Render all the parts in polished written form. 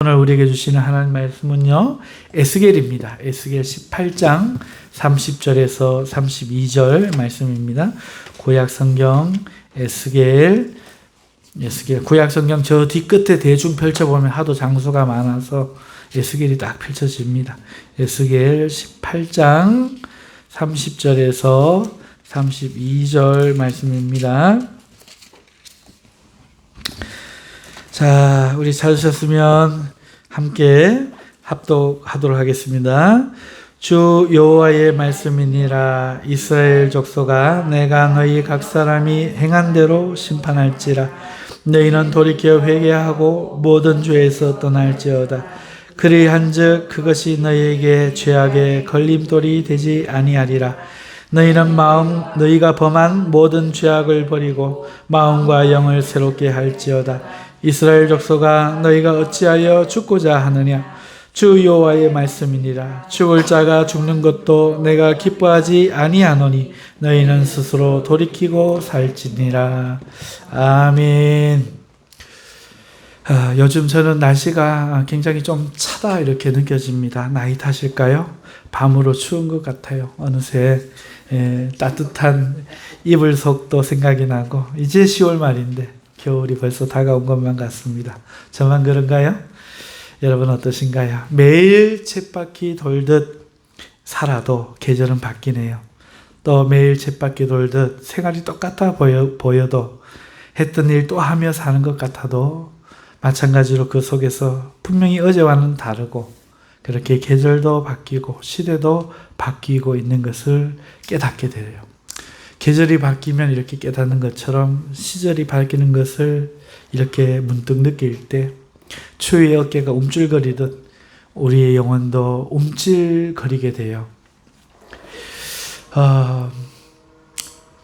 오늘 우리에게 주시는 하나님 말씀은요, 에스겔입니다. 에스겔 18장 30절에서 32절 말씀입니다. 구약성경 에스겔 구약성경 저 뒤끝에 대충 펼쳐보면 하도 장수가 많아서 에스겔이 딱 펼쳐집니다. 에스겔 18장 30절에서 32절 말씀입니다. 자, 우리 찾으셨으면 함께 합독하도록 하겠습니다. 주 여호와의 말씀이니라. 이스라엘 족속아, 내가 너희 각 사람이 행한 대로 심판할지라. 너희는 돌이켜 회개하고 모든 죄에서 떠날지어다. 그리한즉 그것이 너희에게 죄악의 걸림돌이 되지 아니하리라. 너희는 너희가 범한 모든 죄악을 버리고 마음과 영을 새롭게 할지어다. 이스라엘 족속아, 너희가 어찌하여 죽고자 하느냐? 주 여호와의 말씀이니라. 죽을 자가 죽는 것도 내가 기뻐하지 아니하노니 너희는 스스로 돌이키고 살지니라. 아멘. 요즘 저는 날씨가 굉장히 좀 차다 이렇게 느껴집니다. 나이 탓일까요? 밤으로 추운 것 같아요. 어느새 따뜻한 이불 속도 생각이 나고 이제 10월 말인데 겨울이 벌써 다가온 것만 같습니다. 저만 그런가요? 여러분 어떠신가요? 매일 쳇바퀴 돌듯 살아도 계절은 바뀌네요. 또 매일 쳇바퀴 돌듯 생활이 똑같아 보여도 했던 일 또 하며 사는 것 같아도 마찬가지로 그 속에서 분명히 어제와는 다르고 그렇게 계절도 바뀌고 시대도 바뀌고 있는 것을 깨닫게 돼요. 계절이 바뀌면 이렇게 깨닫는 것처럼 시절이 바뀌는 것을 이렇게 문득 느낄 때 추위의 어깨가 움찔거리듯 우리의 영혼도 움찔거리게 돼요.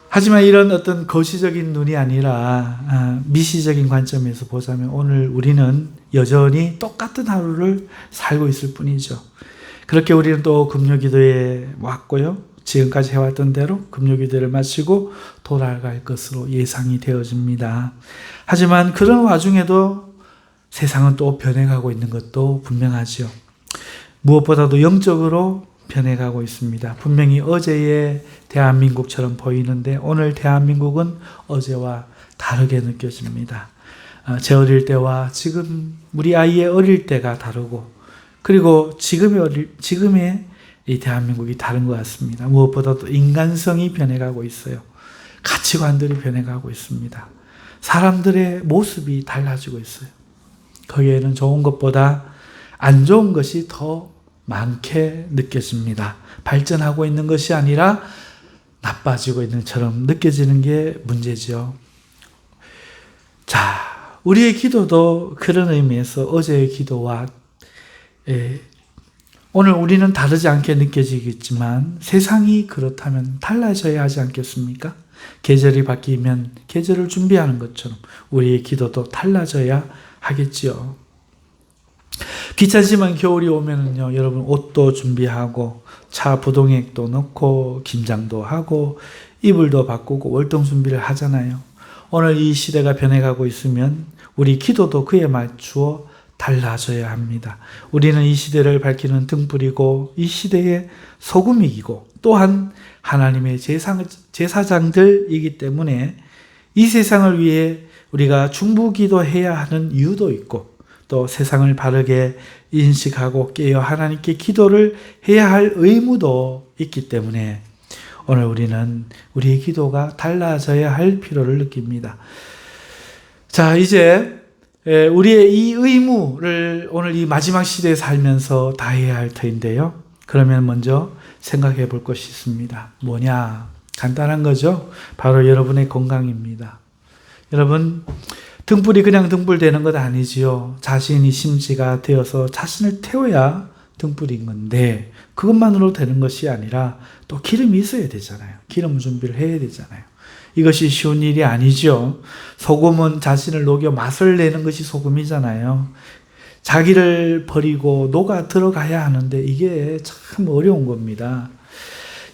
하지만 이런 어떤 거시적인 눈이 아니라 미시적인 관점에서 보자면 오늘 우리는 여전히 똑같은 하루를 살고 있을 뿐이죠. 그렇게 우리는 또 금요기도에 왔고요. 지금까지 해왔던 대로 금요기도를 마치고 돌아갈 것으로 예상이 되어집니다. 하지만 그런 와중에도 세상은 또 변해가고 있는 것도 분명하죠. 무엇보다도 영적으로 변해가고 있습니다. 분명히 어제의 대한민국처럼 보이는데 오늘 대한민국은 어제와 다르게 느껴집니다. 제 어릴 때와 지금 우리 아이의 어릴 때가 다르고 그리고 지금의 이 대한민국이 다른 것 같습니다. 무엇보다도 인간성이 변해가고 있어요. 가치관들이 변해가고 있습니다. 사람들의 모습이 달라지고 있어요. 거기에는 좋은 것보다 안 좋은 것이 더 많게 느껴집니다. 발전하고 있는 것이 아니라 나빠지고 있는 것처럼 느껴지는 게 문제죠. 자, 우리의 기도도 그런 의미에서 어제의 기도와 오늘 우리는 다르지 않게 느껴지겠지만 세상이 그렇다면 달라져야 하지 않겠습니까? 계절이 바뀌면 계절을 준비하는 것처럼 우리의 기도도 달라져야 하겠지요. 귀찮지만 겨울이 오면은요, 여러분 옷도 준비하고 차 부동액도 넣고 김장도 하고 이불도 바꾸고 월동 준비를 하잖아요. 오늘 이 시대가 변해가고 있으면 우리 기도도 그에 맞추어 달라져야 합니다. 우리는 이 시대를 밝히는 등불이고 이 시대의 소금이고 또한 하나님의 제사장들이기 때문에 이 세상을 위해 우리가 중보기도해야 하는 이유도 있고 또 세상을 바르게 인식하고 깨어 하나님께 기도를 해야 할 의무도 있기 때문에 오늘 우리는 우리의 기도가 달라져야 할 필요를 느낍니다. 자, 이제 우리의 이 의무를 오늘 이 마지막 시대에 살면서 다해야 할 터인데요. 그러면 먼저 생각해 볼 것이 있습니다. 뭐냐? 간단한 거죠. 바로 여러분의 건강입니다. 여러분, 등불이 그냥 등불 되는 것 아니지요. 자신이 심지가 되어서 자신을 태워야 등불인 건데 그것만으로 되는 것이 아니라 또 기름이 있어야 되잖아요. 기름 준비를 해야 되잖아요. 이것이 쉬운 일이 아니죠. 소금은 자신을 녹여 맛을 내는 것이 소금이잖아요. 자기를 버리고 녹아 들어가야 하는데 이게 참 어려운 겁니다.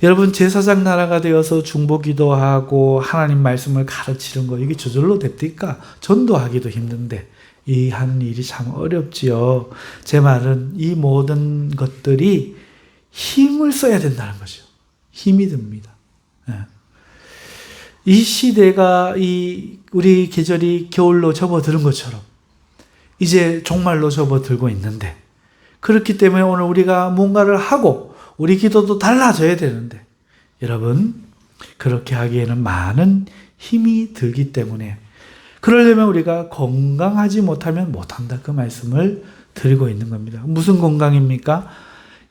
여러분, 제사장 나라가 되어서 중보기도하고 하나님 말씀을 가르치는 거 이게 저절로 됩니까? 전도하기도 힘든데 이 하는 일이 참 어렵지요. 제 말은 이 모든 것들이 힘을 써야 된다는 거죠. 힘이 듭니다. 예. 이 시대가 우리 계절이 겨울로 접어드는 것처럼 이제 종말로 접어들고 있는데, 그렇기 때문에 오늘 우리가 뭔가를 하고 우리 기도도 달라져야 되는데, 여러분 그렇게 하기에는 많은 힘이 들기 때문에, 그러려면 우리가 건강하지 못하면 못한다, 그 말씀을 드리고 있는 겁니다. 무슨 건강입니까?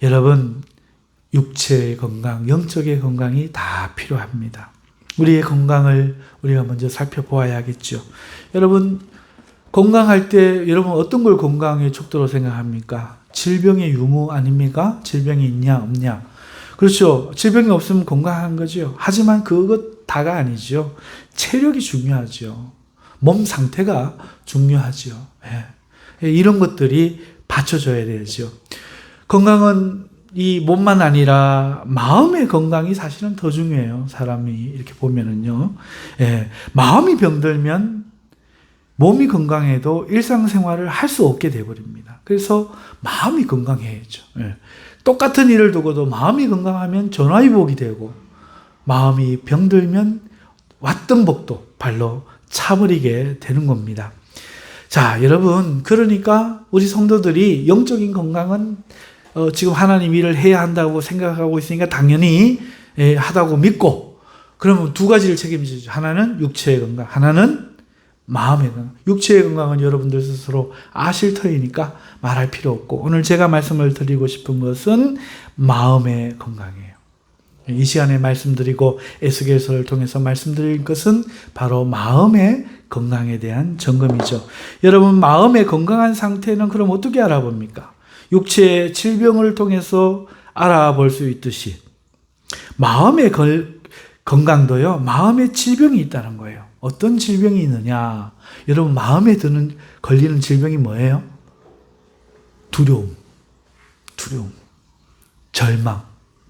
여러분, 육체의 건강, 영적의 건강이 다 필요합니다. 우리의 건강을 우리가 먼저 살펴보아야겠죠. 여러분, 건강할 때 여러분 어떤 걸 건강의 척도로 생각합니까? 질병의 유무 아닙니까? 질병이 있냐 없냐. 그렇죠. 질병이 없으면 건강한 거죠. 하지만 그것 다가 아니죠. 체력이 중요하죠. 몸 상태가 중요하죠. 예. 이런 것들이 받쳐줘야 되죠. 건강은 이 몸만 아니라 마음의 건강이 사실은 더 중요해요. 사람이 이렇게 보면은요. 예. 마음이 병들면 몸이 건강해도 일상생활을 할 수 없게 되어버립니다. 그래서 마음이 건강해야죠. 예. 똑같은 일을 두고도 마음이 건강하면 전화위복이 되고, 마음이 병들면 왔던 복도 발로 차버리게 되는 겁니다. 자, 여러분, 그러니까 우리 성도들이 영적인 건강은 지금 하나님 일을 해야 한다고 생각하고 있으니까 당연히 하다고 믿고, 그러면 두 가지를 책임지죠. 하나는 육체의 건강, 하나는 마음의 건강. 육체의 건강은 여러분들 스스로 아실 터이니까 말할 필요 없고, 오늘 제가 말씀을 드리고 싶은 것은 마음의 건강이에요. 이 시간에 말씀드리고 에스겔서를 통해서 말씀드릴 것은 바로 마음의 건강에 대한 점검이죠. 여러분, 마음의 건강한 상태는 그럼 어떻게 알아봅니까? 육체의 질병을 통해서 알아볼 수 있듯이 마음의 건강도요, 마음의 질병이 있다는 거예요. 어떤 질병이 있느냐? 여러분, 마음에 걸리는 질병이 뭐예요? 두려움, 절망,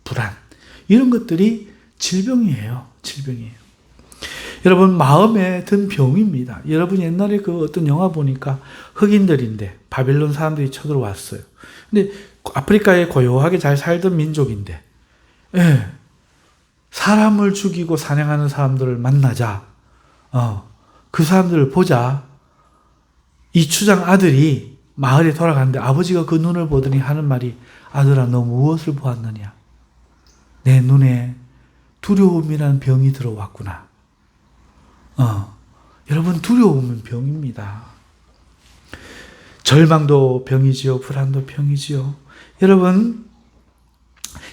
불안. 이런 것들이 질병이에요. 질병이에요. 여러분, 마음에 든 병입니다. 여러분, 옛날에 그 어떤 영화 보니까 흑인들인데 바벨론 사람들이 쳐들어왔어요. 근데 아프리카에 고요하게 잘 살던 민족인데, 예, 사람을 죽이고 사냥하는 사람들을 만나자, 그 사람들을 보자, 이 추장 아들이 마을에 돌아가는데 아버지가 그 눈을 보더니 하는 말이, 아들아, 너 무엇을 보았느냐? 내 눈에 두려움이라는 병이 들어왔구나. 여러분, 두려움은 병입니다. 절망도 병이지요. 불안도 병이지요. 여러분,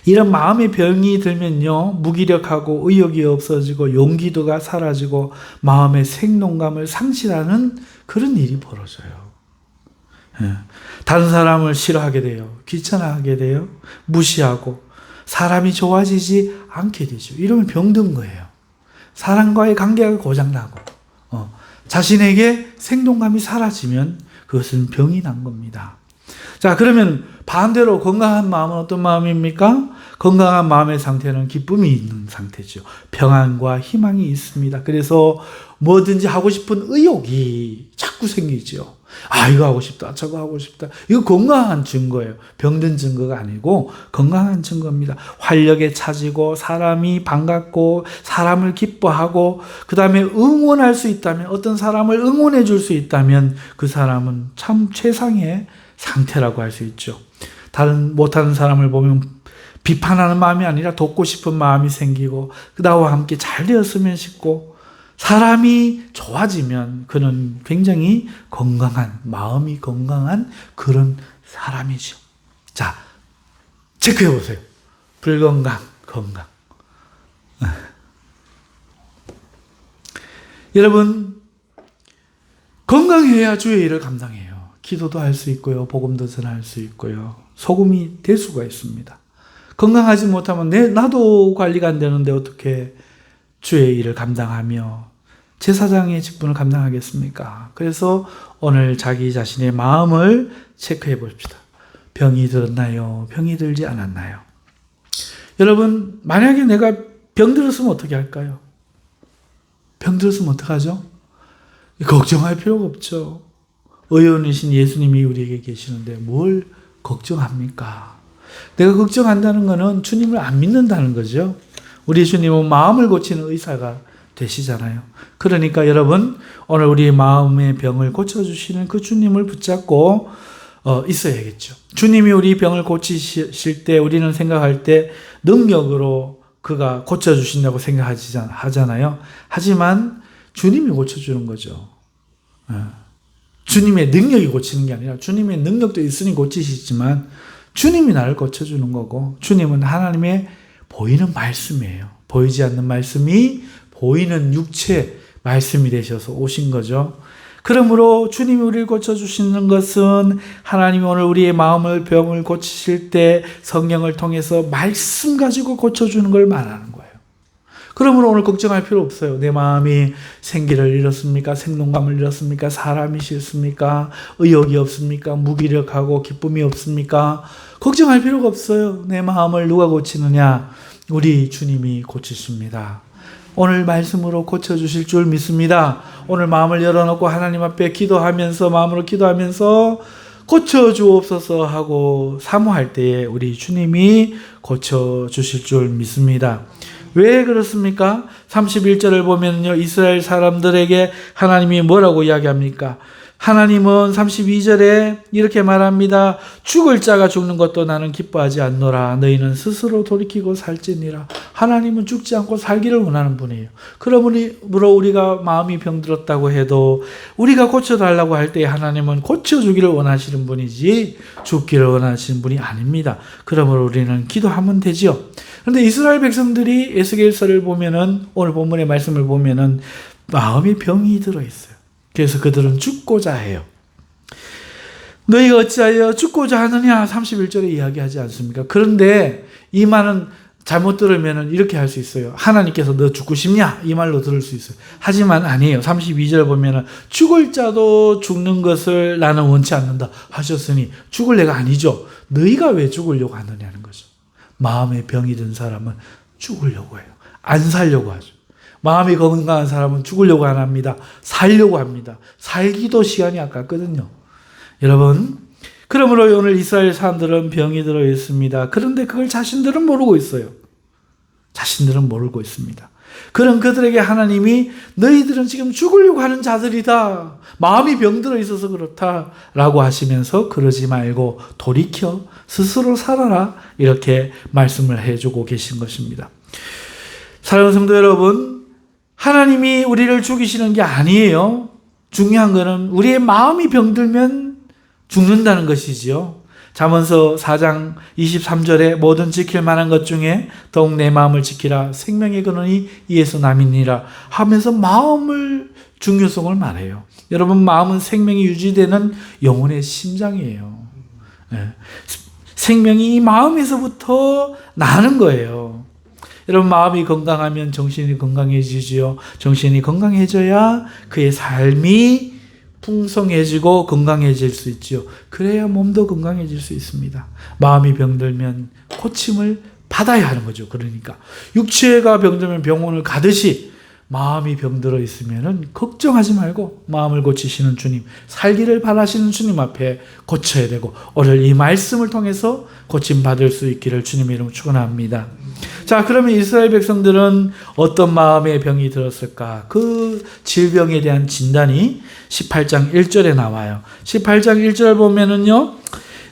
이런 마음의 병이 들면요, 무기력하고 의욕이 없어지고 용기도가 사라지고 마음의 생동감을 상실하는 그런 일이 벌어져요. 다른 사람을 싫어하게 돼요. 귀찮아하게 돼요. 무시하고 사람이 좋아지지 않게 되죠. 이러면 병든 거예요. 사람과의 관계가 고장나고 자신에게 생동감이 사라지면 그것은 병이 난 겁니다. 자, 그러면 반대로 건강한 마음은 어떤 마음입니까? 건강한 마음의 상태는 기쁨이 있는 상태죠. 평안과 희망이 있습니다. 그래서 뭐든지 하고 싶은 의욕이 자꾸 생기죠. 아, 이거 하고 싶다, 저거 하고 싶다. 이거 건강한 증거예요. 병든 증거가 아니고 건강한 증거입니다. 활력에 차지고 사람이 반갑고 사람을 기뻐하고, 그 다음에 응원할 수 있다면, 어떤 사람을 응원해 줄 수 있다면 그 사람은 참 최상의 상태라고 할 수 있죠. 못하는 사람을 보면 비판하는 마음이 아니라 돕고 싶은 마음이 생기고, 나와 함께 잘 되었으면 싶고, 사람이 좋아지면 그는 굉장히 건강한, 마음이 건강한 그런 사람이죠. 자, 체크해 보세요. 불건강, 건강. 여러분, 건강해야 주의 일을 감당해요. 기도도 할 수 있고요, 복음도 전할 수 있고요, 소금이 될 수가 있습니다. 건강하지 못하면 나도 관리가 안 되는데 어떻게 주의 일을 감당하며 제사장의 직분을 감당하겠습니까? 그래서 오늘 자기 자신의 마음을 체크해 봅시다. 병이 들었나요? 병이 들지 않았나요? 여러분, 만약에 내가 병들었으면 어떻게 할까요? 병들었으면 어떡하죠? 걱정할 필요가 없죠. 의원이신 예수님이 우리에게 계시는데 뭘 걱정합니까? 내가 걱정한다는 것은 주님을 안 믿는다는 거죠. 우리 주님은 마음을 고치는 의사가 되시잖아요. 그러니까 여러분, 오늘 우리의 마음의 병을 고쳐주시는 그 주님을 붙잡고 있어야겠죠. 주님이 우리 병을 고치실 때 우리는 생각할 때 능력으로 그가 고쳐주신다고 생각하잖아요. 하지만 주님이 고쳐주는 거죠. 주님의 능력이 고치는 게 아니라 주님의 능력도 있으니 고치시지만 주님이 나를 고쳐주는 거고, 주님은 하나님의 보이는 말씀이에요. 보이지 않는 말씀이 보이는 육체 말씀이 되셔서 오신 거죠. 그러므로 주님이 우리를 고쳐주시는 것은 하나님이 오늘 우리의 마음을 병을 고치실 때 성령을 통해서 말씀 가지고 고쳐주는 걸 말하는 거예요. 그러므로 오늘 걱정할 필요 없어요. 내 마음이 생기를 잃었습니까? 생동감을 잃었습니까? 사람이 싫습니까? 의욕이 없습니까? 무기력하고 기쁨이 없습니까? 걱정할 필요가 없어요. 내 마음을 누가 고치느냐? 우리 주님이 고치십니다. 오늘 말씀으로 고쳐주실 줄 믿습니다. 오늘 마음을 열어놓고 하나님 앞에 기도하면서, 마음으로 기도하면서 고쳐주옵소서 하고 사모할 때에 우리 주님이 고쳐주실 줄 믿습니다. 왜 그렇습니까? 31절을 보면요, 이스라엘 사람들에게 하나님이 뭐라고 이야기합니까? 하나님은 32절에 이렇게 말합니다. 죽을 자가 죽는 것도 나는 기뻐하지 않노라. 너희는 스스로 돌이키고 살지니라. 하나님은 죽지 않고 살기를 원하는 분이에요. 그러므로 우리가 마음이 병들었다고 해도 우리가 고쳐달라고 할 때 하나님은 고쳐주기를 원하시는 분이지 죽기를 원하시는 분이 아닙니다. 그러므로 우리는 기도하면 되죠. 그런데 이스라엘 백성들이 에스겔서를 보면은, 오늘 본문의 말씀을 보면은 마음에 병이 들어있어요. 그래서 그들은 죽고자 해요. 너희가 어찌하여 죽고자 하느냐? 31절에 이야기하지 않습니까? 그런데 이 말은 잘못 들으면 이렇게 할 수 있어요. 하나님께서 너 죽고 싶냐? 이 말로 들을 수 있어요. 하지만 아니에요. 32절 보면 죽을 자도 죽는 것을 나는 원치 않는다 하셨으니 죽을 애가 아니죠. 너희가 왜 죽으려고 하느냐는 거죠. 마음에 병이 든 사람은 죽으려고 해요. 안 살려고 하죠. 마음이 건강한 사람은 죽으려고 안 합니다. 살려고 합니다. 살기도 시간이 아깝거든요. 여러분, 그러므로 오늘 이스라엘 사람들은 병이 들어 있습니다. 그런데 그걸 자신들은 모르고 있어요. 자신들은 모르고 있습니다. 그런 그들에게 하나님이 너희들은 지금 죽으려고 하는 자들이다. 마음이 병들어 있어서 그렇다. 라고 하시면서 그러지 말고 돌이켜 스스로 살아라. 이렇게 말씀을 해주고 계신 것입니다. 사랑하는 성도 여러분, 하나님이 우리를 죽이시는 게 아니에요. 중요한 거는 우리의 마음이 병들면 죽는다는 것이지요. 잠언서 4장 23절에 모든 지킬 만한 것 중에 더욱 내 마음을 지키라. 생명의 근원이 이에서 남이니라 하면서 마음을 중요성을 말해요. 여러분, 마음은 생명이 유지되는 영혼의 심장이에요. 네. 생명이 이 마음에서부터 나는 거예요. 여러분, 마음이 건강하면 정신이 건강해지지요. 정신이 건강해져야 그의 삶이 풍성해지고 건강해질 수 있지요. 그래야 몸도 건강해질 수 있습니다. 마음이 병들면 고침을 받아야 하는 거죠. 그러니까 육체가 병들면 병원을 가듯이 마음이 병들어 있으면 걱정하지 말고 마음을 고치시는 주님, 살기를 바라시는 주님 앞에 고쳐야 되고, 오늘 이 말씀을 통해서 고침받을 수 있기를 주님의 이름으로 축원합니다. 자, 그러면 이스라엘 백성들은 어떤 마음의 병이 들었을까? 그 질병에 대한 진단이 18장 1절에 나와요. 18장 1절 보면은요,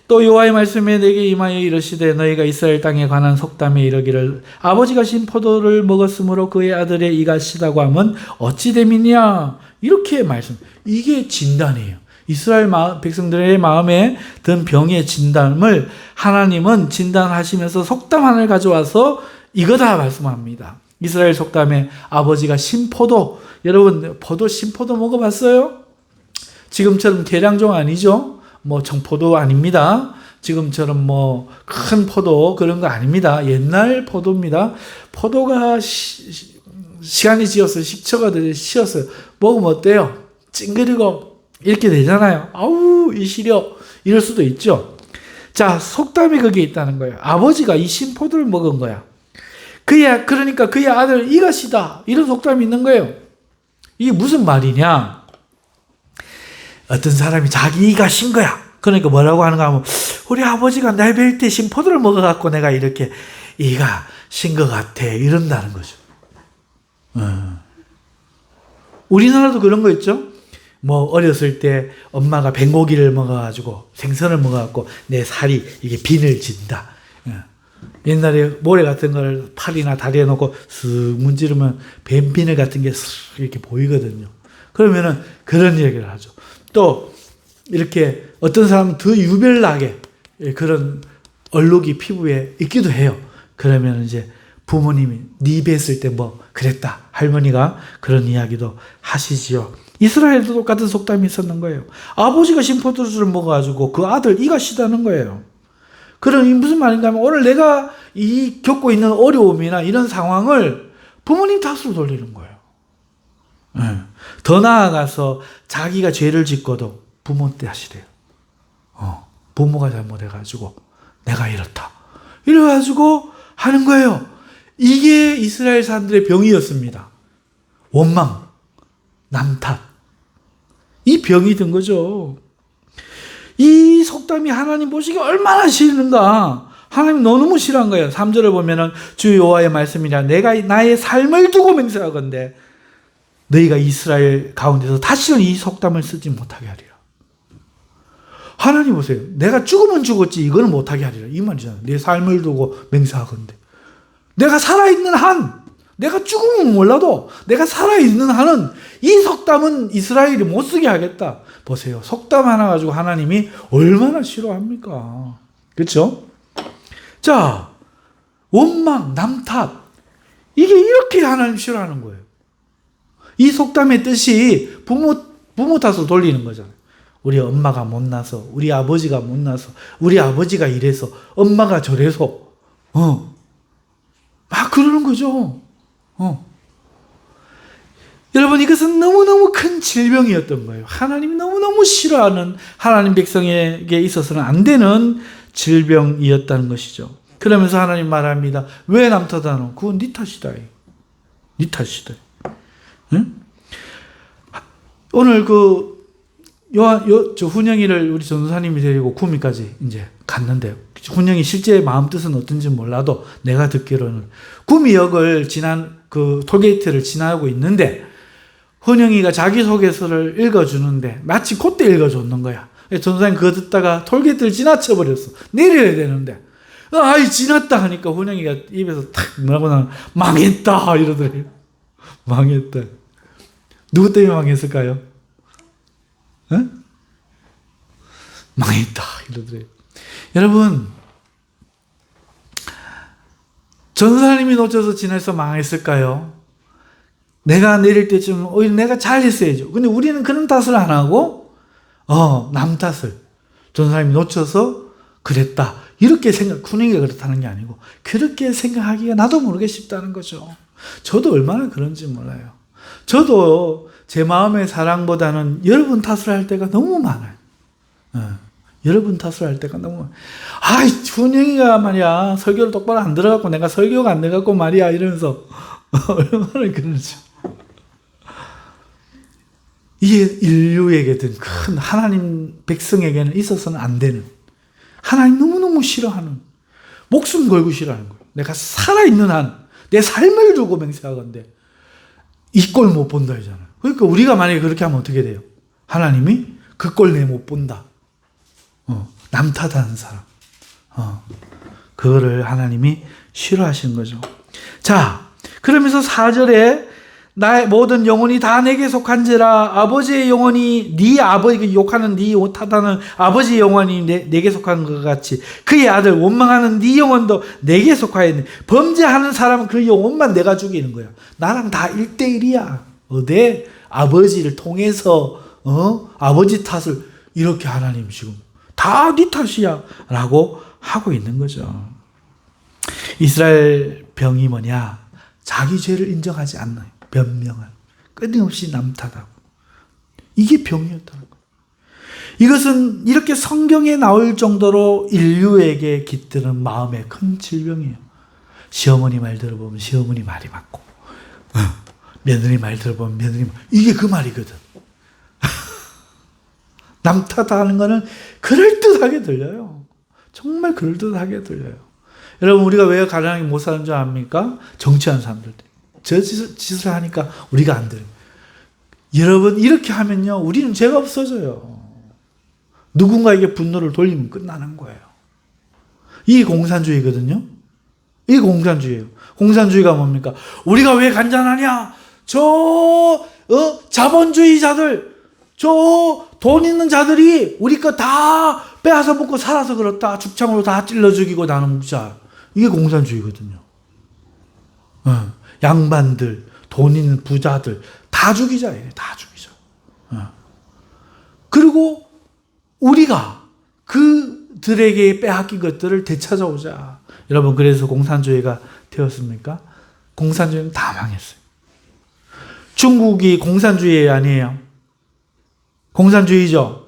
또 여호와의 말씀에 내게 임하여 이르시되 너희가 이스라엘 땅에 관한 속담에 이르기를 아버지가 신 포도를 먹었으므로 그의 아들의 이가 시다고 하면 어찌 됨이냐? 이렇게 말씀. 이게 진단이에요. 이스라엘 백성들의 마음에 든 병의 진단을 하나님은 진단하시면서 속담 하나를 가져와서 이거다 말씀합니다. 이스라엘 속담에 아버지가 신포도, 여러분 포도 신포도 먹어봤어요? 지금처럼 계량종 아니죠? 뭐 청포도 아닙니다. 지금처럼 뭐 큰 포도 그런 거 아닙니다. 옛날 포도입니다. 포도가 시간이 지어서 식초가 쉬었어요. 먹으면 어때요? 찡그리고 이렇게 되잖아요. 아우 이 시려 이럴 수도 있죠. 자, 속담이 거기에 있다는 거예요. 아버지가 이 신포도를 먹은 거야. 그러니까 그의 아들 이가시다. 이런 속담이 있는 거예요. 이게 무슨 말이냐? 어떤 사람이 자기가 신 거야. 그러니까 뭐라고 하는가 하면 우리 아버지가 날 뵐 때 심포도를 먹어갖고 내가 이렇게 이가 신 것 같아. 이런다는 거죠. 우리나라도 그런 거 있죠? 뭐 어렸을 때 엄마가 백고기를 먹어가지고 생선을 먹어갖고 내 살이 이게 비늘 진다. 옛날에 모래 같은 걸 팔이나 다리에 놓고 쓱 문지르면 뱀비늘 같은 게 쓱 이렇게 보이거든요. 그러면은 그런 얘기를 하죠. 또 이렇게 어떤 사람은 더 유별나게 그런 얼룩이 피부에 있기도 해요. 그러면 이제 부모님이 네 뵀을 때 뭐 그랬다. 할머니가 그런 이야기도 하시지요. 이스라엘도 똑같은 속담이 있었는 거예요. 아버지가 심포도주를 먹어가지고 그 아들 이가 시다는 거예요. 그럼 무슨 말인가 하면 오늘 내가 이 겪고 있는 어려움이나 이런 상황을 부모님 탓으로 돌리는 거예요. 더 나아가서 자기가 죄를 짓고도 부모 탓이래요. 부모가 잘못해가지고 내가 이렇다. 이래가지고 하는 거예요. 이게 이스라엘 사람들의 병이었습니다. 원망, 남 탓. 이 병이 든 거죠. 이 속담이 하나님 보시기에 얼마나 싫은가. 하나님 너무 싫어한 거예요. 3절을 보면은 주 여호와의 말씀이라 내가 나의 삶을 두고 맹세하건대 너희가 이스라엘 가운데서 다시는 이 속담을 쓰지 못하게 하리라. 하나님 보세요. 내가 죽으면 죽었지 이거는 못하게 하리라. 이 말이잖아요. 내 삶을 두고 맹세하건대. 내가 살아있는 한, 내가 죽으면 몰라도 내가 살아있는 한은 이 속담은 이스라엘이 못 쓰게 하겠다. 보세요. 속담 하나 가지고 하나님이 얼마나 싫어합니까? 그렇죠? 자, 원망, 남 탓. 이게 이렇게 하나님 싫어하는 거예요. 이 속담의 뜻이 부모 탓으로 돌리는 거잖아요. 우리 엄마가 못나서, 우리 아버지가 못나서, 우리 아버지가 이래서, 엄마가 저래서, 막 그러는 거죠. 여러분, 이것은 너무너무 큰 질병이었던 거예요. 하나님이 너무너무 싫어하는 하나님 백성에게 있어서는 안 되는 질병이었다는 것이죠. 그러면서 하나님 말합니다. 왜 남 탓하노? 그건 네 탓이다. 네 탓이다. 응? 오늘 저 훈영이를 우리 전도사님이 데리고 구미까지 이제 갔는데, 훈영이 실제 마음 뜻은 어떤지 몰라도 내가 듣기로는 구미역을 그 톨게이트를 지나고 있는데, 훈영이가 자기소개서를 읽어주는데 마치 그때 읽어줬는 거야. 전도사님 그거 듣다가 톨게이트를 지나쳐버렸어. 내려야 되는데. 아이, 지났다 하니까 훈영이가 입에서 탁 나고 나면 망했다 이러더래요. 망했다. 누구 때문에 망했을까요? 망했다 이러더래요. 여러분, 전사님이 놓쳐서 지나서 망했을까요? 내가 내릴 때쯤 오히려 내가 잘했어야죠. 근데 우리는 그런 탓을 안 하고 남 탓을, 전사님이 놓쳐서 그랬다 이렇게 훈행이가 그렇다는 게 아니고 그렇게 생각하기가 나도 모르게 쉽다는 거죠. 저도 얼마나 그런지 몰라요. 저도 제 마음의 사랑보다는 여러분 탓을 할 때가 너무 많아요. 여러분 탓을 할 때가 너무 많아요. 아이, 훈영이가 말이야 설교를 똑바로 안 들어갖고 내가 설교가 안 돼갖고 말이야 이러면서 얼마나 그러죠. 이게 인류에게든 큰 하나님 백성에게는 있어서는 안 되는, 하나님 너무너무 싫어하는, 목숨 걸고 싫어하는 거예요. 내가 살아있는 한 내 삶을 두고 맹세하건대 이 꼴 못 본다 이잖아요. 그러니까 우리가 만약에 그렇게 하면 어떻게 돼요? 하나님이 그 꼴 내 못 본다. 남 탓하는 사람. 그거를 하나님이 싫어하시는 거죠. 자, 그러면서 4절에 나의 모든 영혼이 다 내게 속한지라, 아버지의 영혼이 네 아버지, 욕하는 네 탓하는 아버지의 영혼이 내게 속한 것 같이 그의 아들 원망하는 네 영혼도 내게 속하였네. 범죄하는 사람은 그 영혼만 내가 죽이는 거야. 나랑 다 1대1이야. 내 아버지를 통해서 아버지 탓을 이렇게 하나님 지금 다 네 탓이야 라고 하고 있는 거죠. 이스라엘 병이 뭐냐? 자기 죄를 인정하지 않나요? 변명을 끊임없이 남 탓하고, 이게 병이었다는 거예요. 이것은 이렇게 성경에 나올 정도로 인류에게 깃드는 마음의 큰 질병이에요. 시어머니 말 들어보면 시어머니 말이 맞고, 며느리 말 들어보면 며느리 말, 이게 그 말이거든. 남 탓하는 거는 그럴듯하게 들려요. 정말 그럴듯하게 들려요. 여러분, 우리가 왜 가난하게 못 사는 줄 압니까? 정치하는 사람들. 저 짓을 하니까 우리가 안 돼요. 여러분, 이렇게 하면요, 우리는 죄가 없어져요. 누군가에게 분노를 돌리면 끝나는 거예요. 이게 공산주의거든요. 이게 공산주의예요. 공산주의가 뭡니까? 우리가 왜 간단하냐? 자본주의자들, 돈 있는 자들이 우리 거 다 빼앗아 먹고 살아서 그렇다. 죽창으로 다 찔러 죽이고 나는 묵자. 이게 공산주의거든요. 양반들, 돈 있는 부자들 다 죽이자. 다 죽이자. 그리고 우리가 그들에게 빼앗긴 것들을 되찾아오자. 여러분, 그래서 공산주의가 되었습니까? 공산주의는 다 망했어요. 중국이 공산주의 아니에요? 공산주의죠?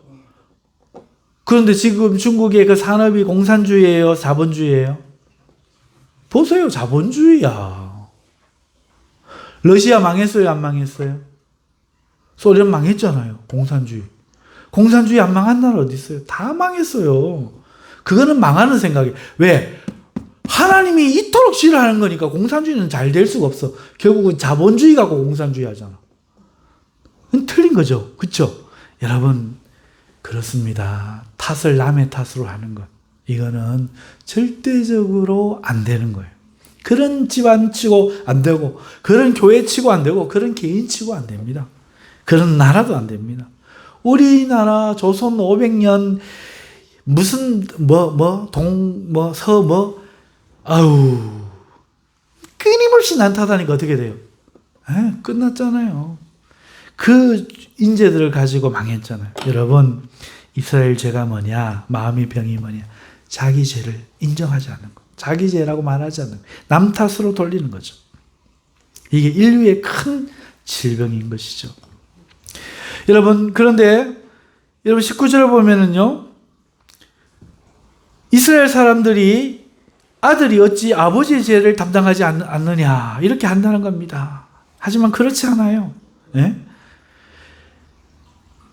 그런데 지금 중국의 그 산업이 공산주의예요? 자본주의예요? 보세요. 자본주의야. 러시아 망했어요? 안 망했어요? 소련 망했잖아요. 공산주의. 공산주의 안 망한 나라 어디 있어요? 다 망했어요. 그거는 망하는 생각이에요. 왜? 하나님이 이토록 싫어하는 거니까 공산주의는 잘 될 수가 없어. 결국은 자본주의 갖고 공산주의 하잖아. 틀린 거죠. 그렇죠? 여러분, 그렇습니다. 탓을 남의 탓으로 하는 것. 이거는 절대적으로 안 되는 거예요. 그런 집안 치고 안 되고, 그런 교회 치고 안 되고, 그런 개인 치고 안 됩니다. 그런 나라도 안 됩니다. 우리나라 조선 500년 무슨 아우, 끊임없이 난타다니까 어떻게 돼요? 끝났잖아요. 그 인재들을 가지고 망했잖아요. 여러분, 이스라엘 죄가 뭐냐? 마음의 병이 뭐냐? 자기 죄를 인정하지 않는 거. 자기 죄라고 말하지 않는 거. 남 탓으로 돌리는 거죠. 이게 인류의 큰 질병인 것이죠. 여러분, 그런데 여러분 19절을 보면은요, 이스라엘 사람들이 아들이 어찌 아버지의 죄를 담당하지 않느냐 이렇게 한다는 겁니다. 하지만 그렇지 않아요. 네?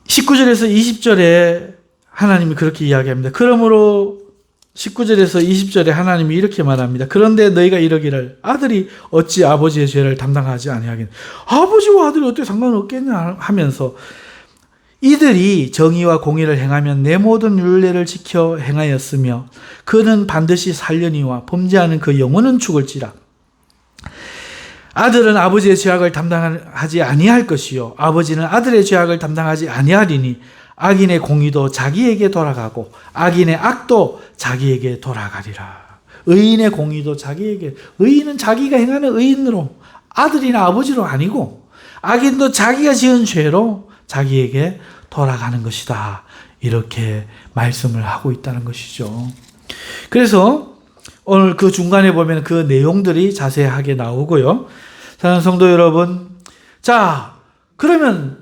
19절에서 20절에 하나님이 그렇게 이야기합니다. 그러므로 19절에서 20절에 하나님이 이렇게 말합니다. 그런데 너희가 이러기를 아들이 어찌 아버지의 죄를 담당하지 아니하겠느냐. 아버지와 아들이 어떻게 상관없겠냐 하면서 이들이 정의와 공의를 행하면 내 모든 율례를 지켜 행하였으며 그는 반드시 살려니와 범죄하는 그 영혼은 죽을지라. 아들은 아버지의 죄악을 담당하지 아니할 것이요 아버지는 아들의 죄악을 담당하지 아니하리니 악인의 공의도 자기에게 돌아가고 악인의 악도 자기에게 돌아가리라. 의인의 공의도 자기에게, 의인은 자기가 행하는 의인으로, 아들이나 아버지로 아니고 악인도 자기가 지은 죄로 자기에게 돌아가는 것이다. 이렇게 말씀을 하고 있다는 것이죠. 그래서 오늘 그 중간에 보면 그 내용들이 자세하게 나오고요. 사랑하는 성도 여러분, 자, 그러면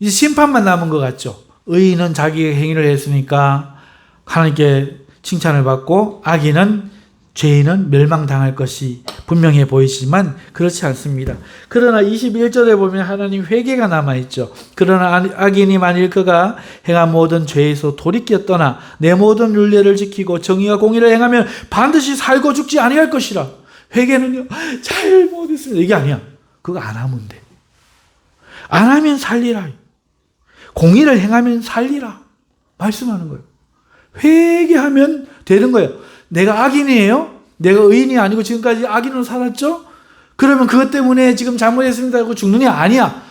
이제 심판만 남은 것 같죠. 의인은 자기의 행위를 했으니까 하나님께 칭찬을 받고 악인은, 죄인은 멸망당할 것이 분명해 보이지만 그렇지 않습니다. 그러나 21절에 보면 하나님 회개가 남아있죠. 그러나 악인이 만일 그가 행한 모든 죄에서 돌이켜 떠나 내 모든 율례를 지키고 정의와 공의를 행하면 반드시 살고 죽지 아니할 것이라. 회개는요, 잘못했습니다. 이게 아니야. 그거 안 하면 돼. 안 하면 살리라. 공의를 행하면 살리라. 말씀하는 거예요. 회개하면 되는 거예요. 내가 악인이에요? 내가 의인이 아니고 지금까지 악인으로 살았죠? 그러면 그것 때문에 지금 잘못했습니다 하고 죽느냐? 아니야.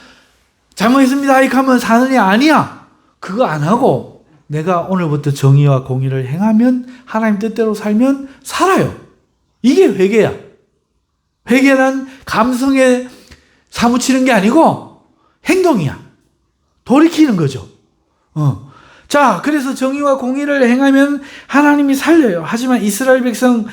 잘못했습니다 이렇게 하면 사느냐? 아니야. 그거 안 하고 내가 오늘부터 정의와 공의를 행하면 하나님 뜻대로 살면 살아요. 이게 회개야. 회개는 감성에 사무치는 게 아니고 행동이야. 돌이키는 거죠. 자, 그래서 정의와 공의를 행하면 하나님이 살려요. 하지만 이스라엘 백성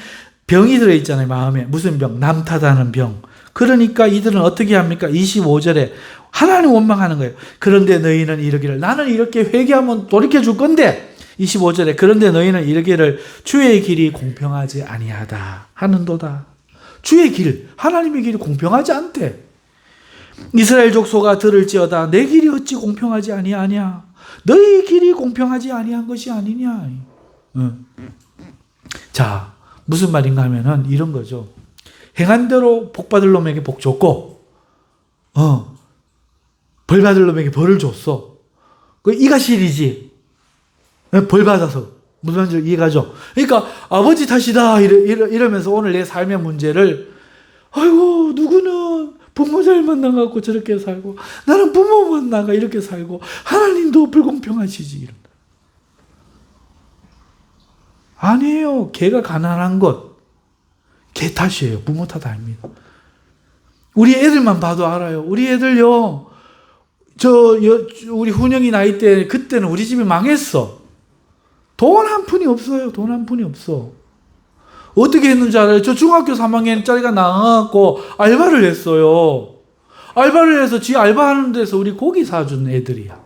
병이 들어있잖아요. 마음에. 무슨 병? 남 탓하는 병. 그러니까 이들은 어떻게 합니까? 25절에 하나님 원망하는 거예요. 그런데 너희는 이러기를, 나는 이렇게 회개하면 돌이켜 줄 건데, 25절에 그런데 너희는 이러기를 주의 길이 공평하지 아니하다 하는도다. 주의 길, 하나님의 길이 공평하지 않대. 이스라엘 족속아 들을지어다 내 길이 어찌 공평하지 아니하냐. 너희 길이 공평하지 아니한 것이 아니냐. 자, 무슨 말인가 하면은 이런 거죠. 행한 대로 복 받을 놈에게 복 줬고, 벌 받을 놈에게 벌을 줬어. 이가 실이지. 벌 받아서. 무슨 말인지 이해가죠? 그러니까 아버지 탓이다 이러면서 오늘 내 삶의 문제를 아이고 누구는 부모 잘 만나갖고 저렇게 살고 나는 부모 만나가 이렇게 살고 하나님도 불공평하시지 이런다. 아니에요. 걔가 가난한 것 걔 탓이에요. 부모 탓 아닙니다. 우리 애들만 봐도 알아요. 우리 애들요 우리 훈영이 나이 때 그때는 우리 집이 망했어. 돈 한 푼이 없어요. 돈 한 푼이 없어. 어떻게 했는지 알아요? 저 중학교 3학년짜리가 나가갖고 알바를 했어요. 알바를 해서 지 알바하는 데서 우리 고기 사준 애들이야.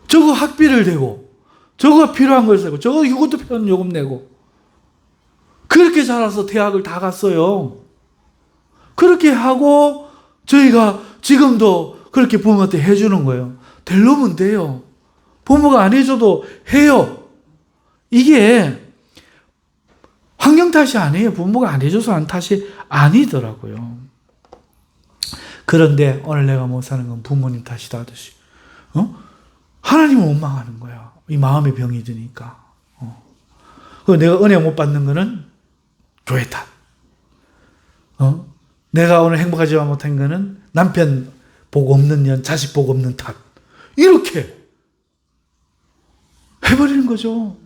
저거 학비를 대고, 저거 필요한 걸 사고, 저거 이것도 필요한 요금 내고. 그렇게 자라서 대학을 다 갔어요. 그렇게 하고 저희가 지금도 그렇게 부모한테 해주는 거예요. 될 놈은 돼요. 부모가 안 해줘도 해요. 이게 환경 탓이 아니에요. 부모가 안 해줘서 한 탓이 아니더라고요. 그런데 오늘 내가 못 사는 건 부모님 탓이다 하듯이 하나님을 원망하는 거야. 이 마음의 병이 드니까. 그리고 내가 은혜 못 받는 거는 교회 탓. 내가 오늘 행복하지 못한 거는 남편 복 없는 년, 자식 복 없는 탓. 이렇게 해버리는 거죠.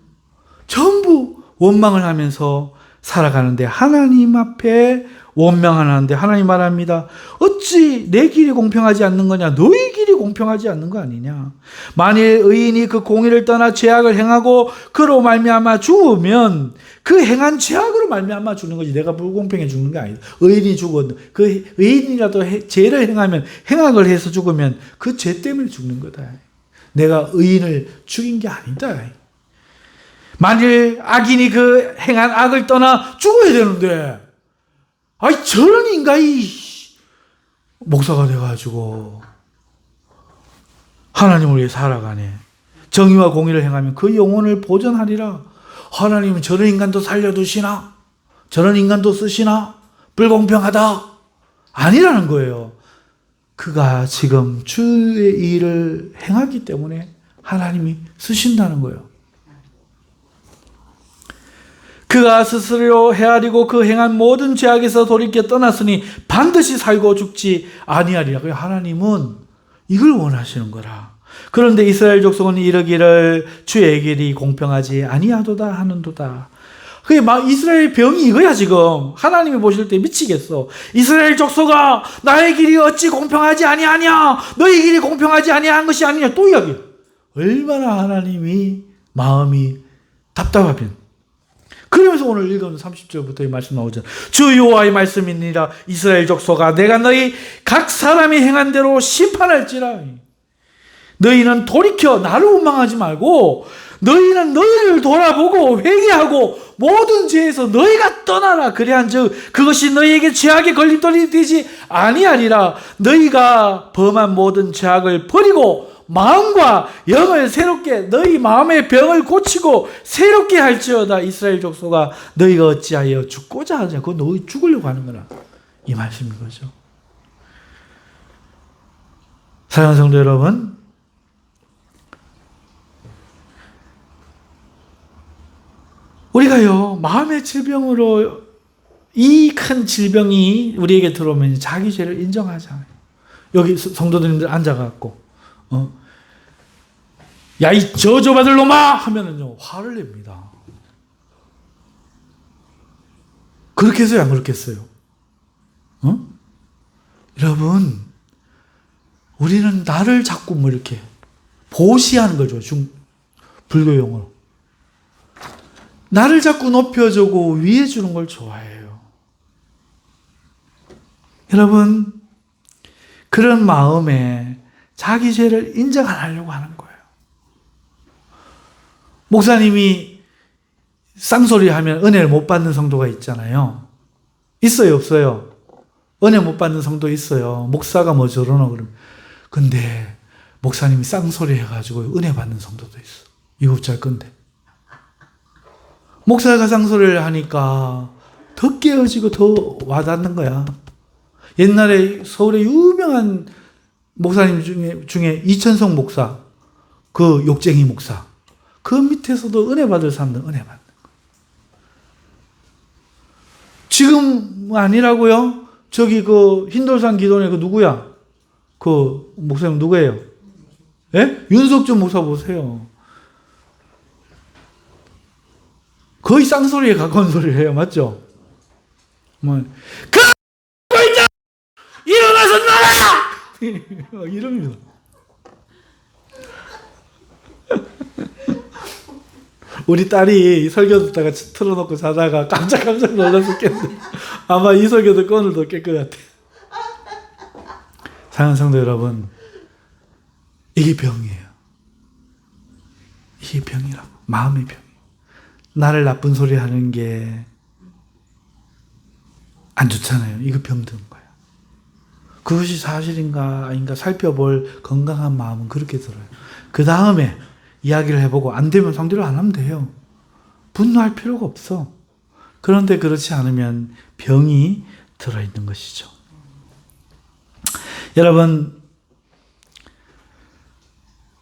전부 원망을 하면서 살아가는데 하나님 앞에 원망하는데 하나님 말합니다. 어찌 내 길이 공평하지 않는 거냐? 너희 길이 공평하지 않는 거 아니냐? 만일 의인이 그 공의를 떠나 죄악을 행하고 그로 말미암아 죽으면 그 행한 죄악으로 말미암아 죽는 거지. 내가 불공평해 죽는 게 아니다. 의인이 죽어도 그 의인이라도 죄를 행하면 행악을 해서 죽으면 그 죄 때문에 죽는 거다. 내가 의인을 죽인 게 아니다. 만일 악인이 그 행한 악을 떠나 죽어야 되는데, 아이, 저런 인간이 목사가 돼가지고 하나님을 위해 살아가네. 정의와 공의를 행하면 그 영혼을 보존하리라. 하나님은 저런 인간도 살려두시나? 저런 인간도 쓰시나? 불공평하다. 아니라는 거예요. 그가 지금 주의 일을 행하기 때문에 하나님이 쓰신다는 거예요. 그가 스스로 헤아리고 그 행한 모든 죄악에서 돌이켜 떠났으니 반드시 살고 죽지 아니하리라. 하나님은 이걸 원하시는 거라. 그런데 이스라엘 족속은 이르기를 주의 길이 공평하지 아니하도다 하는도다. 그게 막 이스라엘 병이 이거야 지금. 하나님이 보실 때 미치겠어. 이스라엘 족속아, 나의 길이 어찌 공평하지 아니하냐? 너희 길이 공평하지 아니한 것이 아니냐? 또 이야기. 얼마나 하나님이 마음이 답답하면. 그러면서 오늘 읽은 30절부터 이 말씀 나오잖아. 주 여호와의 말씀이니라. 이스라엘 족속아, 내가 너희 각 사람이 행한 대로 심판할지라. 너희는 돌이켜 나를 원망하지 말고 너희는 너희를 돌아보고 회개하고 모든 죄에서 너희가 떠나라. 그래한즉 그것이 너희에게 죄악의 걸림돌이 되지 아니하리라. 너희가 범한 모든 죄악을 버리고 마음과 영을 새롭게 너희 마음의 병을 고치고 새롭게 할지어다. 이스라엘 족속아, 너희가 어찌하여 죽고자 하냐? 그거 너희 죽으려고 하는 거라. 이 말씀인 거죠. 사랑하는 성도 여러분, 우리가요, 마음의 질병으로 이 큰 질병이 우리에게 들어오면 자기 죄를 인정하잖아요. 여기 성도님들 앉아갖고, 야, 이 저주받을 놈아! 하면은요, 화를 냅니다. 그렇겠어요? 안 그렇겠어요? 여러분, 우리는 나를 자꾸 뭐 이렇게 보시하는 거죠. 불교 용어로. 나를 자꾸 높여주고 위해 주는 걸 좋아해요. 여러분, 그런 마음에 자기 죄를 인정 안 하려고 하는 거예요. 목사님이 쌍소리 하면 은혜를 못 받는 성도가 있잖아요. 있어요, 없어요? 은혜 못 받는 성도 있어요. 목사가 뭐 저러나 그러면. 근데 목사님이 쌍소리 해가지고 은혜 받는 성도도 있어. 이웃잘 건데. 목사가 쌍소리를 하니까 더 깨어지고 더 와닿는 거야. 옛날에 서울에 유명한 목사님 중에 이천성 목사, 그 욕쟁이 목사, 그 밑에서도 은혜 받을 사람들 은혜 받는 거야. 지금 아니라고요? 저기 그 흰돌산 기도원에 그 누구야? 그 목사님 누구예요? 예? 윤석준 목사 보세요. 거의 쌍소리에 가까운 소리를 해요. 맞죠? 뭐, 일어나서 나라! 이럽니다. 우리 딸이 설교 듣다가 틀어놓고 자다가 깜짝 놀랐었겠는데 아마 이 설교 듣고 오늘도 깰 것 같아. 사랑하는 성도 여러분, 이게 병이에요. 이게 병이라고. 마음의 병이에요. 나를 나쁜 소리 하는 게 안 좋잖아요. 이거 병든 거예요. 그것이 사실인가 아닌가 살펴볼 건강한 마음은 그렇게 들어요. 그 다음에 이야기를 해보고 안 되면 상대로 안 하면 돼요. 분노할 필요가 없어. 그런데 그렇지 않으면 병이 들어있는 것이죠. 여러분,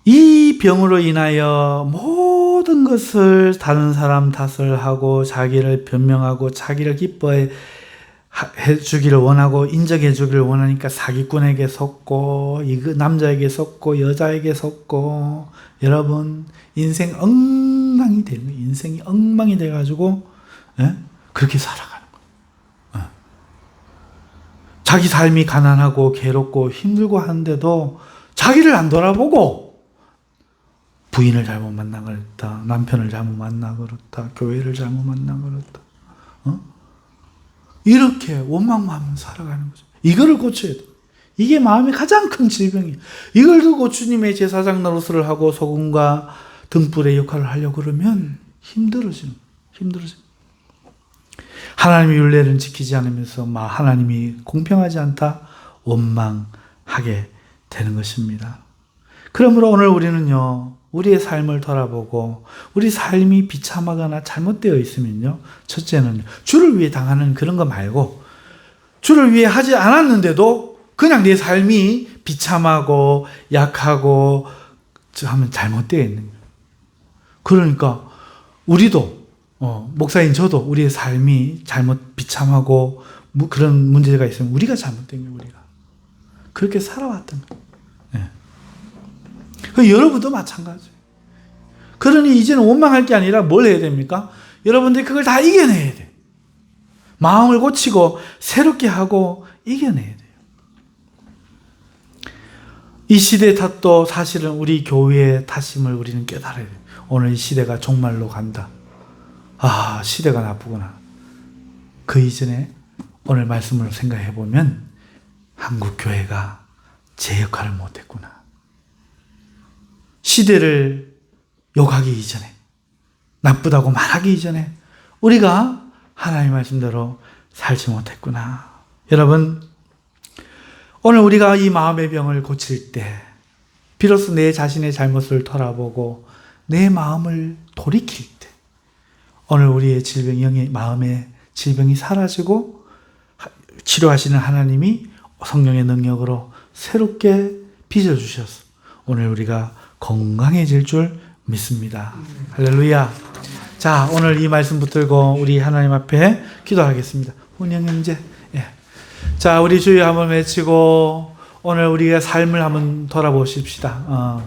이 병으로 인하여 모든 것을 다른 사람 탓을 하고 자기를 변명하고 자기를 기뻐해 주기를 원하고 인정해 주기를 원하니까 사기꾼에게 속고 남자에게 속고 여자에게 속고 여러분 인생 엉망이 되는 거예요. 인생이 엉망이 돼가지고 그렇게 살아가는 거예요. 자기 삶이 가난하고 괴롭고 힘들고 하는데도 자기를 안 돌아보고 부인을 잘못 만나 그랬다. 남편을 잘못 만나 그렇다. 교회를 잘못 만나 그렇다. 이렇게 원망하면 살아가는 거죠. 이거를 고쳐야 돼. 이게 마음의 가장 큰 질병이에요. 이걸 두고 주님의 제사장 노릇을 하고 소금과 등불의 역할을 하려고 그러면 힘들어지는. 하나님의 율례를 지키지 않으면서 하나님이 공평하지 않다 원망하게 되는 것입니다. 그러므로 오늘 우리는요, 우리의 삶을 돌아보고 우리 삶이 비참하거나 잘못되어 있으면요, 첫째는 주를 위해 당하는 그런 거 말고 주를 위해 하지 않았는데도 그냥 내 삶이 비참하고 약하고 하면 잘못되어 있는 거예요. 그러니까 우리도 목사인 저도 우리의 삶이 비참하고 그런 문제가 있으면 우리가 잘못된 거예요. 우리가 그렇게 살아왔던 거예요. 여러분도 마찬가지예요. 그러니 이제는 원망할 게 아니라 뭘 해야 됩니까? 여러분들이 그걸 다 이겨내야 돼. 마음을 고치고 새롭게 하고 이겨내야 돼요. 이 시대의 탓도 사실은 우리 교회의 탓임을 우리는 깨달아야 돼요. 오늘 이 시대가 종말로 간다. 아, 시대가 나쁘구나. 그 이전에 오늘 말씀을 생각해 보면 한국 교회가 제 역할을 못했구나. 시대를 욕하기 이전에, 나쁘다고 말하기 이전에 우리가 하나님의 말씀대로 살지 못했구나. 여러분, 오늘 우리가 이 마음의 병을 고칠 때 비로소 내 자신의 잘못을 돌아보고 내 마음을 돌이킬 때 오늘 우리의 질병이, 마음의 질병이 사라지고 치료하시는 하나님이 성령의 능력으로 새롭게 빚어주셔서 오늘 우리가 건강해질 줄 믿습니다. 할렐루야. 자, 오늘 이 말씀 붙들고 우리 하나님 앞에 기도하겠습니다. 훈영 형제. 예. 자, 우리 주여 한번 외치고 오늘 우리의 삶을 한번 돌아보십시다.